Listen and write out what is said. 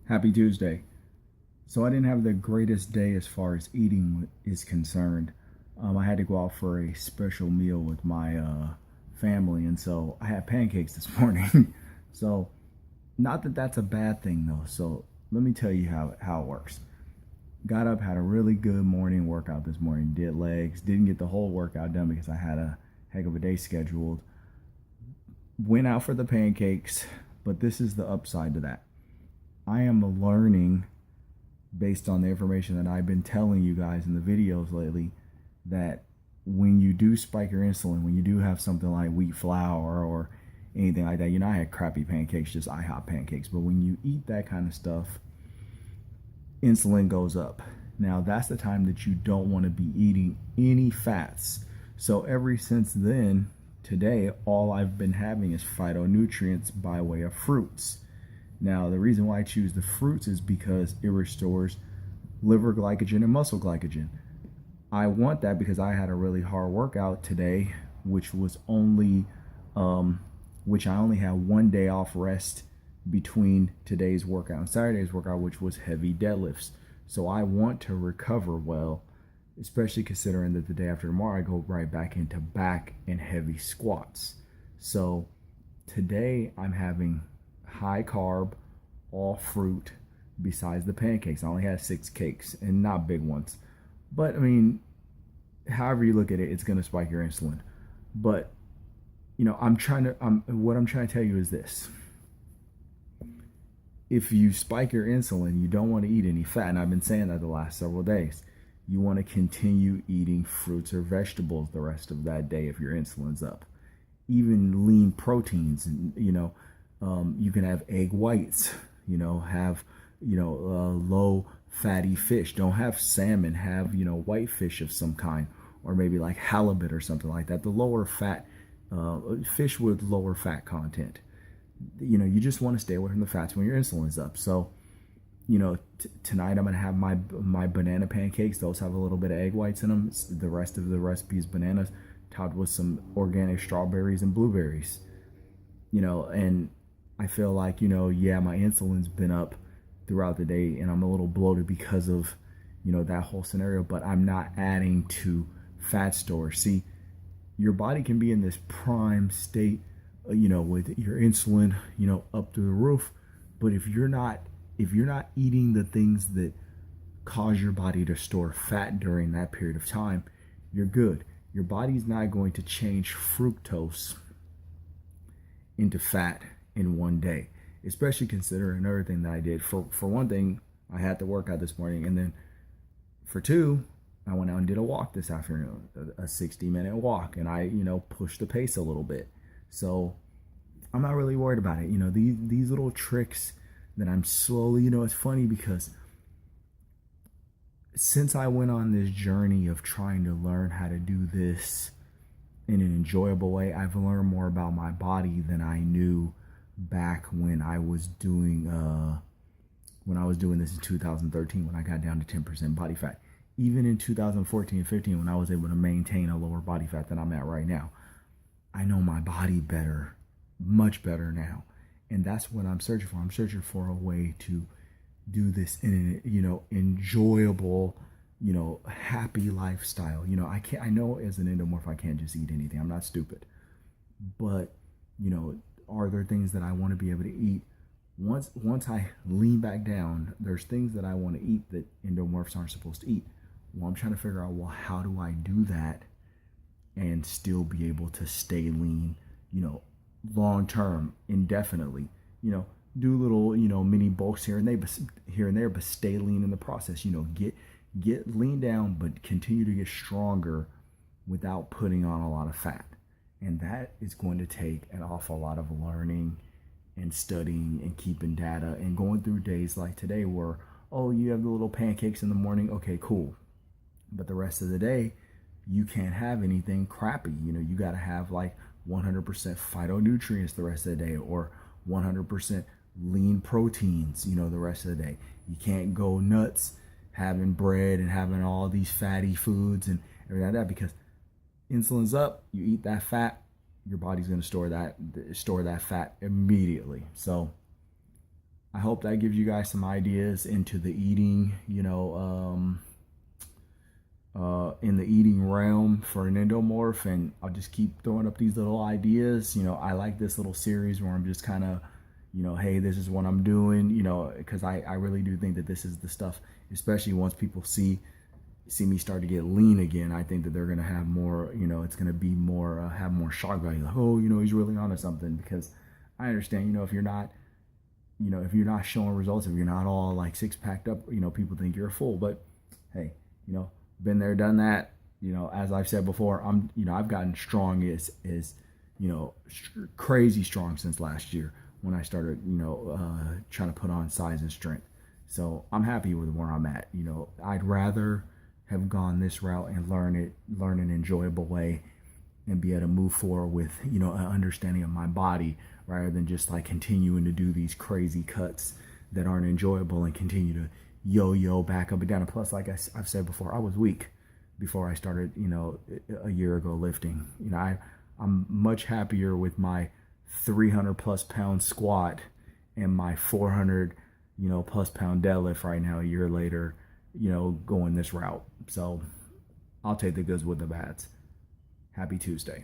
Happy Tuesday. So I didn't have the greatest day as far as eating is concerned. I had to go out for a special meal with my family, and so I had pancakes this morning. So not that that's a bad thing though. So let me tell you how it works. Got up, had a really good morning workout this morning. Did legs. Didn't get the whole workout done because I had a heck of a day scheduled. Went out for the pancakes, but this is the upside to that. I am learning based on the information that I've been telling you guys in the videos lately that when you do spike your insulin, when you do have something like wheat flour or anything like that, I had crappy pancakes, just IHOP pancakes, but when you eat that kind of stuff, insulin goes up. Now that's the time that you don't want to be eating any fats. So ever since then, today, all I've been having is phytonutrients by way of fruits. Now, the reason why I choose the fruits is because it restores liver glycogen and muscle glycogen. I want that because I had a really hard workout today, which I only had 1 day off rest between today's workout and Saturday's workout, which was heavy deadlifts. So I want to recover well, especially considering that the day after tomorrow I go right back into back and heavy squats. So today I'm having high carb, all fruit, besides the pancakes. I only had 6 cakes and not big ones. But I mean, however you look at it, it's going to spike your insulin. But what I'm trying to tell you is this. If you spike your insulin, you don't want to eat any fat. And I've been saying that the last several days. You want to continue eating fruits or vegetables the rest of that day if your insulin's up. Even lean proteins, you can have egg whites, have, low fatty fish. Don't have salmon, have, white fish of some kind, or maybe like halibut or something like that. The lower fat, fish with lower fat content. You just want to stay away from the fats when your insulin is up. So, tonight I'm going to have my banana pancakes. Those have a little bit of egg whites in them. The rest of the recipe is bananas topped with some organic strawberries and blueberries. And I feel like, my insulin's been up throughout the day and I'm a little bloated because of, that whole scenario, but I'm not adding to fat storage. See, your body can be in this prime state, with your insulin, up to the roof. But if you're not eating the things that cause your body to store fat during that period of time, you're good. Your body's not going to change fructose into fat in 1 day, especially considering another thing that I did. For one thing, I had to work out this morning, and then for two, I went out and did a walk this afternoon, a 60-minute walk, and I, pushed the pace a little bit. So I'm not really worried about it. These little tricks that I'm slowly, it's funny because since I went on this journey of trying to learn how to do this in an enjoyable way, I've learned more about my body than I knew back when I was doing this in 2013 when I got down to 10% body fat. Even in 2014 and 15 when I was able to maintain a lower body fat than I'm at right now. I know my body better, much better now. And that's what I'm searching for. I'm searching for a way to do this in an, enjoyable, happy lifestyle. I know as an endomorph, I can't just eat anything. I'm not stupid. But, are there things that I want to be able to eat? Once I lean back down, there's things that I want to eat that endomorphs aren't supposed to eat. Well, I'm trying to figure out, how do I do that and still be able to stay lean, long term, indefinitely, do little, mini bulks here and there, but stay lean in the process, get lean down, but continue to get stronger without putting on a lot of fat. And that is going to take an awful lot of learning and studying and keeping data and going through days like today where, you have the little pancakes in the morning. Okay, cool. But the rest of the day, you can't have anything crappy. You got to have like 100% phytonutrients the rest of the day, or 100% lean proteins, the rest of the day. You can't go nuts having bread and having all these fatty foods and everything like that, because insulin's up, you eat that fat, your body's going to store that fat immediately. So I hope that gives you guys some ideas into the eating, in the eating realm for an endomorph. And I'll just keep throwing up these little ideas. I like this little series where I'm just kind of, hey, this is what I'm doing, because I really do think that this is the stuff, especially once people see me start to get lean again. I think that they're going to have more, it's going to be more, have more shock value. Like, oh, he's really onto something. Because I understand, if you're not, if you're not showing results, if you're not all like six packed up, people think you're a fool. But hey, been there, done that. As I've said before, I've gotten strong as crazy strong since last year when I started, trying to put on size and strength. So I'm happy with where I'm at. I'd rather have gone this route and learn an enjoyable way and be able to move forward with, an understanding of my body rather than just like continuing to do these crazy cuts that aren't enjoyable and continue to yo-yo back up and down. And plus, like I've said before, I was weak before I started, a year ago lifting. I'm much happier with my 300 plus pound squat and my 400, plus pound deadlift right now, a year later, going this route. So I'll take the goods with the bads. Happy Tuesday.